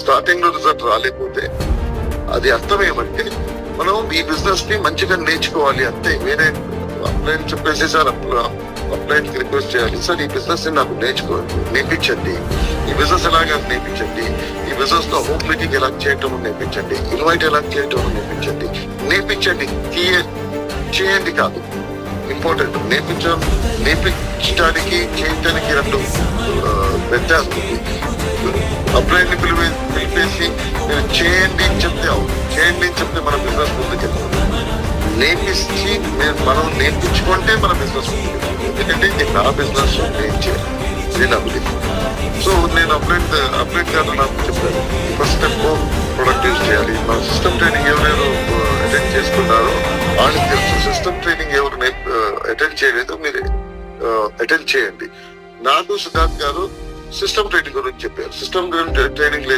Starting లో result రాలేకపోతే అది అర్థం ఏమంటే మనం ఈ బిజినెస్ ని మంచిగా నేర్చుకోవాలి అంతే. వేరే అప్లైన్ చెప్పేసి సార్ అప్లైన్ కి రిక్వెస్ట్ చేయాలి, సార్ ఈ బిజినెస్ ని నాకు నేర్పించండి, ఈ బిజినెస్ ఎలాగా నేర్పించండి, ఈ బిజినెస్ లో హోమ్ మీటింగ్ ఎలా చేయటం నేర్పించండి, ఇన్వైట్ ఎలా చేయటం నేర్పించండి. చేయండి కాదు ఇంపార్టెంట్. నేర్పించడానికి చేయటానికి రెండు వ్యత్యాసం ఉంది. అప్లైన్ ని పిలిపేసి మీరు చేయండి చెప్తే చేయండి చెప్తే మన బిజినెస్ ముందుకెళ్తాం. నేర్పించి మనం నేర్పించుకుంటే మన బిజినెస్ ముందుకెళ్తాం. ఎందుకంటే ఇది నా బిజినెస్ నేను చేయాలి, ఇది నా బిజినెస్. సో నేను అప్లైన్ గారు నాకు చెప్పాను, ఫస్ట్ స్టెప్ ప్రొడక్ట్ యూజ్ చేయాలి. మన సిస్టమ్ ట్రైనింగ్ ఎవరెవరు అటెండ్ చేసుకున్నారో వాళ్ళకి తెలుసు. సిస్టమ్ ట్రైనింగ్ ఎవరు అటెండ్ చేయలేదో మీరు అటెండ్ చేయండి. నాకు సిద్ధార్థ్ గారు సిస్టమ్ ట్రైనింగ్ గురించి చెప్పారు. System training